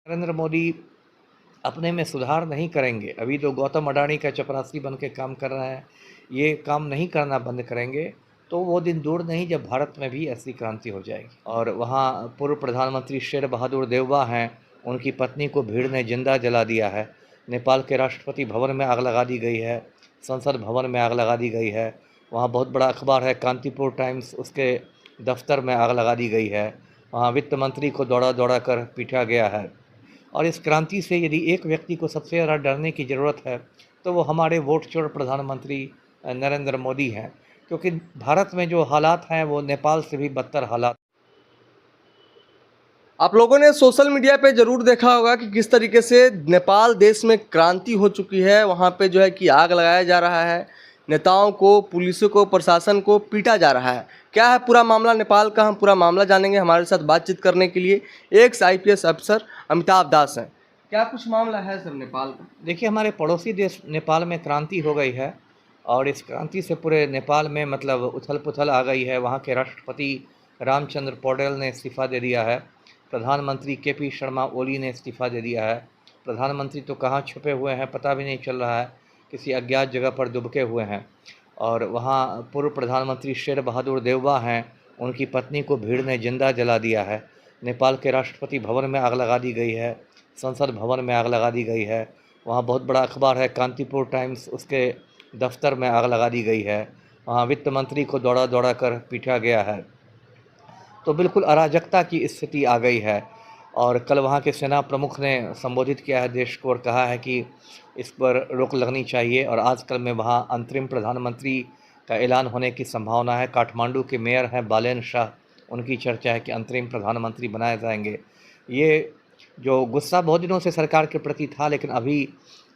नरेंद्र मोदी अपने में सुधार नहीं करेंगे, अभी तो गौतम अडानी का चपरासी बन के काम कर रहे हैं, ये काम नहीं करना बंद करेंगे तो वो दिन दूर नहीं जब भारत में भी ऐसी क्रांति हो जाएगी। और वहाँ पूर्व प्रधानमंत्री शेर बहादुर देववा हैं, उनकी पत्नी को भीड़ ने जिंदा जला दिया है। नेपाल के राष्ट्रपति भवन में आग लगा दी गई है, संसद भवन में आग लगा दी गई है। वहाँ बहुत बड़ा अखबार है कांतिपुर टाइम्स, उसके दफ्तर में आग लगा दी गई है। वहाँ वित्त मंत्री को दौड़ा दौड़ा कर पीटा गया है। और इस क्रांति से यदि एक व्यक्ति को सबसे ज़्यादा डरने की ज़रूरत है तो वो हमारे वोट चोर प्रधानमंत्री नरेंद्र मोदी हैं, क्योंकि भारत में जो हालात हैं वो नेपाल से भी बदतर हालात। आप लोगों ने सोशल मीडिया पे जरूर देखा होगा कि किस तरीके से नेपाल देश में क्रांति हो चुकी है। वहाँ पे जो है कि आग लगाया जा रहा है, नेताओं को, पुलिसों को, प्रशासन को पीटा जा रहा है। क्या है पूरा मामला नेपाल का, हम पूरा मामला जानेंगे। हमारे साथ बातचीत करने के लिए एक्स आईपीएस अफसर अमिताभ दास हैं। क्या कुछ मामला है सर नेपाल का? देखिए, हमारे पड़ोसी देश नेपाल में क्रांति हो गई है और इस क्रांति से पूरे नेपाल में मतलब उथल पुथल आ गई है। वहाँ के राष्ट्रपति रामचंद्र पौडेल ने इस्तीफ़ा दे दिया है, प्रधानमंत्री केपी शर्मा ओली ने इस्तीफ़ा दे दिया है। प्रधानमंत्री तो कहाँ छुपे हुए हैं पता भी नहीं चल रहा है, किसी अज्ञात जगह पर दुबके हुए हैं। और वहाँ पूर्व प्रधानमंत्री शेर बहादुर देववा हैं, उनकी पत्नी को भीड़ ने जिंदा जला दिया है। नेपाल के राष्ट्रपति भवन में आग लगा दी गई है, संसद भवन में आग लगा दी गई है। वहाँ बहुत बड़ा अखबार है कांतिपुर टाइम्स, उसके दफ्तर में आग लगा दी गई है। वहाँ वित्त मंत्री को दौड़ा दौड़ा कर पीटा गया है। तो बिल्कुल अराजकता की स्थिति आ गई है। और कल वहाँ के सेना प्रमुख ने संबोधित किया है देश को और कहा है कि इस पर रोक लगनी चाहिए। और आजकल में वहाँ अंतरिम प्रधानमंत्री का ऐलान होने की संभावना है। काठमांडू के मेयर हैं बालेन शाह, उनकी चर्चा है कि अंतरिम प्रधानमंत्री बनाए जाएंगे। ये जो गुस्सा बहुत दिनों से सरकार के प्रति था, लेकिन अभी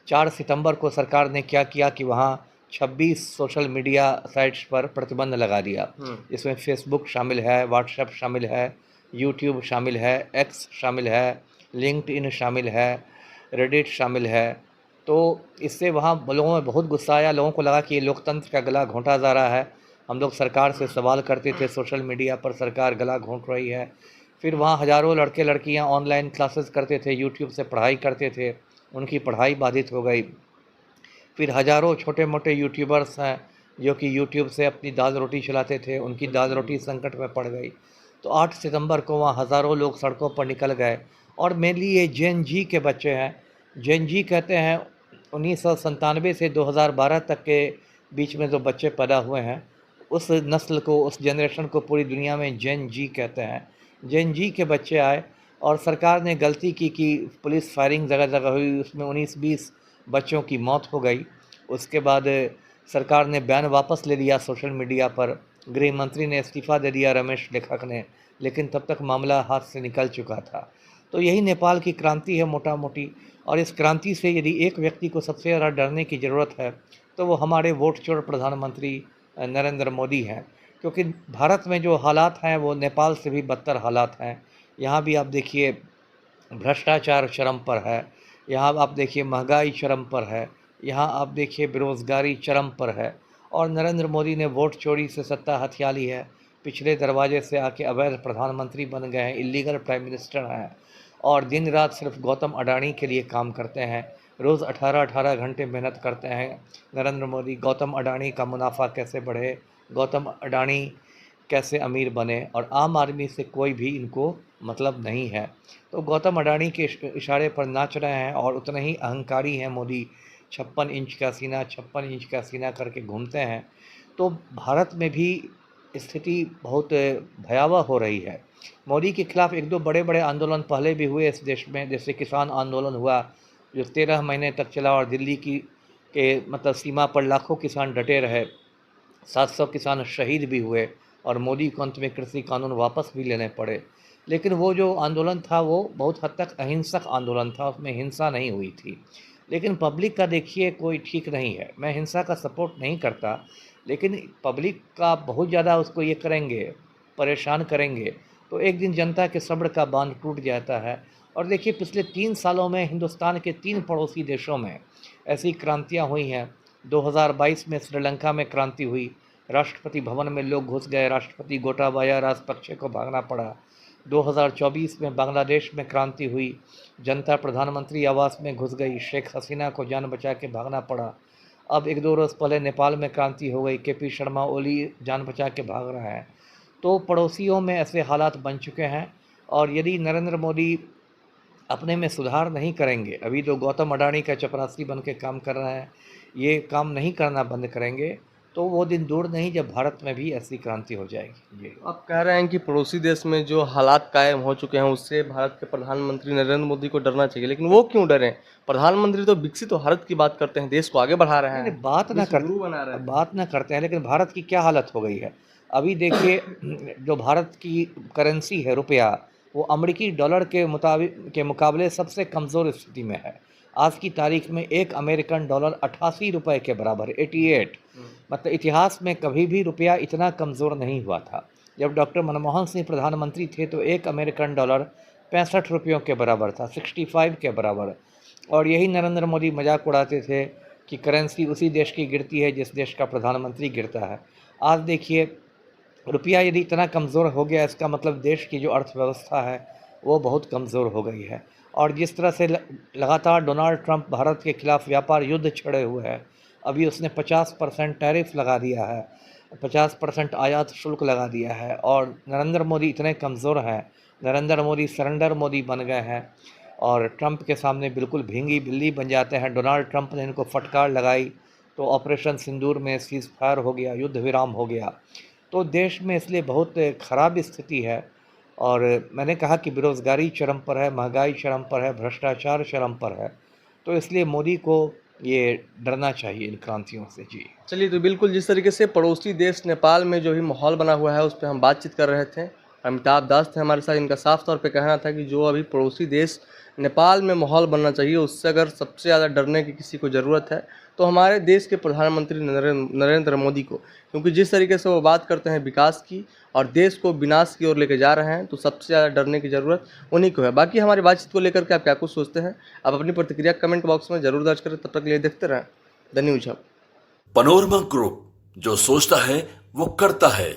4 सितंबर को सरकार ने क्या किया कि वहाँ 26 सोशल मीडिया साइट्स पर प्रतिबंध लगा दिया। इसमें फेसबुक शामिल है, व्हाट्सएप शामिल है, यूट्यूब शामिल है, एक्स शामिल है, लिंक्डइन शामिल है, रेडिट शामिल है। तो इससे वहाँ लोगों में बहुत गुस्सा आया, लोगों को लगा कि ये लोकतंत्र का गला घोंटा जा रहा है। हम लोग सरकार से सवाल करते थे, सोशल मीडिया पर सरकार गला घोंट रही है। फिर वहाँ हज़ारों लड़के लड़कियाँ ऑनलाइन क्लासेस करते थे, यूट्यूब से पढ़ाई करते थे, उनकी पढ़ाई बाधित हो गई। फिर हज़ारों छोटे मोटे यूट्यूबर्स हैं जो कि यूट्यूब से अपनी दाल रोटी चलाते थे, उनकी दाल रोटी संकट में पड़ गई। तो 8 सितंबर को वहाँ हज़ारों लोग सड़कों पर निकल गए। और मेनली ये जेन जी के बच्चे हैं। जेन जी कहते हैं 1997 से 2012 तक के बीच में जो बच्चे पैदा हुए हैं, उस नस्ल को, उस जनरेशन को पूरी दुनिया में जेन जी कहते हैं। जेन जी के बच्चे आए और सरकार ने गलती की कि पुलिस फायरिंग जगह जगह हुई, उसमें 19-20 बच्चों की मौत हो गई। उसके बाद सरकार ने बयान वापस ले लिया सोशल मीडिया पर, गृह मंत्री ने इस्तीफ़ा दे दिया रमेश लेखक ने, लेकिन तब तक मामला हाथ से निकल चुका था। तो यही नेपाल की क्रांति है मोटा मोटी। और इस क्रांति से यदि एक व्यक्ति को सबसे ज़्यादा डरने की ज़रूरत है तो वो हमारे वोट चोर प्रधानमंत्री नरेंद्र मोदी हैं, क्योंकि भारत में जो हालात हैं वो नेपाल से भी बदतर हालात हैं। यहाँ भी आप देखिए भ्रष्टाचार चरम पर है, यहाँ आप देखिए महंगाई चरम पर है, यहाँ आप देखिए बेरोज़गारी चरम पर है। और नरेंद्र मोदी ने वोट चोरी से सत्ता हथिया ली है, पिछले दरवाजे से आके अवैध प्रधानमंत्री बन गए हैं, इलीगल प्राइम मिनिस्टर हैं और दिन रात सिर्फ गौतम अडानी के लिए काम करते हैं। रोज़ 18-18 घंटे मेहनत करते हैं नरेंद्र मोदी। गौतम अडानी का मुनाफा कैसे बढ़े, गौतम अडानी कैसे अमीर बने, और आम आदमी से कोई भी इनको मतलब नहीं है। तो गौतम अडानी के इशारे पर नाच रहे हैं और उतने ही अहंकारी हैं मोदी। 56 इंच का सीना, 56 इंच का सीना करके घूमते हैं। तो भारत में भी स्थिति बहुत भयावह हो रही है। मोदी के खिलाफ एक दो बड़े बड़े आंदोलन पहले भी हुए इस देश में, जैसे किसान आंदोलन हुआ जो 13 महीने तक चला और दिल्ली की के मतलब सीमा पर लाखों किसान डटे रहे, 700 किसान शहीद भी हुए और मोदी को अंत में कृषि कानून वापस भी लेने पड़े। लेकिन वो जो आंदोलन था वो बहुत हद तक अहिंसक आंदोलन था, उसमें हिंसा नहीं हुई थी। लेकिन पब्लिक का देखिए कोई ठीक नहीं है। मैं हिंसा का सपोर्ट नहीं करता, लेकिन पब्लिक का बहुत ज़्यादा उसको ये करेंगे, परेशान करेंगे, तो एक दिन जनता के सब्र का बांध टूट जाता है। और देखिए पिछले 3 सालों में हिंदुस्तान के 3 पड़ोसी देशों में ऐसी क्रांतियाँ हुई हैं। 2022 में श्रीलंका में क्रांति हुई, राष्ट्रपति भवन में लोग घुस गए, राष्ट्रपति गोटाबाया राजपक्षे को भागना पड़ा। 2024 में बांग्लादेश में क्रांति हुई, जनता प्रधानमंत्री आवास में घुस गई, शेख हसीना को जान बचा के भागना पड़ा। अब 1-2 रोज़ पहले नेपाल में क्रांति हो गई, केपी शर्मा ओली जान बचा के भाग रहा है। तो पड़ोसियों में ऐसे हालात बन चुके हैं और यदि नरेंद्र मोदी अपने में सुधार नहीं करेंगे, अभी तो गौतम अडानी का चपरासी बन के काम कर रहे हैं, ये काम नहीं करना बंद करेंगे तो वो दिन दूर नहीं जब भारत में भी ऐसी क्रांति हो जाएगी। जी, आप कह रहे हैं कि पड़ोसी देश में जो हालात कायम हो चुके हैं उससे भारत के प्रधानमंत्री नरेंद्र मोदी को डरना चाहिए, लेकिन वो क्यों डरें? प्रधानमंत्री तो विकसित भारत की बात करते हैं, देश को आगे बढ़ा रहे हैं, बात ना करते हैं, लेकिन भारत की क्या हालत हो गई है अभी देखिए। जो भारत की करेंसी है रुपया, वो अमेरिकी डॉलर के मुकाबले सबसे कमज़ोर स्थिति में है। आज की तारीख में एक अमेरिकन डॉलर 88 रुपये के बराबर, 88। मतलब इतिहास में कभी भी रुपया इतना कमज़ोर नहीं हुआ था। जब डॉक्टर मनमोहन सिंह प्रधानमंत्री थे तो एक अमेरिकन डॉलर 65 रुपयों के बराबर था, 65 के बराबर। और यही नरेंद्र मोदी मजाक उड़ाते थे कि करेंसी उसी देश की गिरती है जिस देश का प्रधानमंत्री गिरता है। आज देखिए रुपया यदि इतना कमज़ोर हो गया, इसका मतलब देश की जो अर्थव्यवस्था है वो बहुत कमज़ोर हो गई है। और जिस तरह से लगातार डोनाल्ड ट्रंप भारत के खिलाफ व्यापार युद्ध छेड़े हुए है, अभी उसने 50% टैरिफ लगा दिया है, 50% आयात शुल्क लगा दिया है। और नरेंद्र मोदी इतने कमज़ोर हैं, नरेंद्र मोदी सरेंडर मोदी बन गए हैं और ट्रंप के सामने बिल्कुल भींगी बिल्ली बन जाते हैं। डोनाल्ड ट्रंप ने इनको फटकार लगाई तो ऑपरेशन सिंदूर में सीज़ फायर हो गया, युद्ध विराम हो गया। तो देश में इसलिए बहुत ख़राब स्थिति है। और मैंने कहा कि बेरोज़गारी चरम पर है, महंगाई चरम पर है, भ्रष्टाचार चरम पर है। तो इसलिए मोदी को ये डरना चाहिए इन क्रांतियों से। जी चलिए, तो बिल्कुल जिस तरीके से पड़ोसी देश नेपाल में जो भी माहौल बना हुआ है उस पर हम बातचीत कर रहे थे। अमिताभ दास थे हमारे साथ। इनका साफ तौर पे कहना था कि जो अभी पड़ोसी देश नेपाल में माहौल बनना चाहिए, उससे अगर सबसे ज़्यादा डरने की किसी को ज़रूरत है तो हमारे देश के प्रधानमंत्री नरेंद्र मोदी को, क्योंकि जिस तरीके से वो बात करते हैं विकास की और देश को विनाश की ओर लेके जा रहे हैं, तो सबसे ज़्यादा डरने की ज़रूरत उन्हीं को है। बाकी हमारी बातचीत को लेकर के आप क्या कुछ सोचते हैं, आप अपनी प्रतिक्रिया कमेंट बॉक्स में जरूर दर्ज करें। तब तक के लिए देखते रहें the news hub. Panorama group, जो सोचता है वो करता है।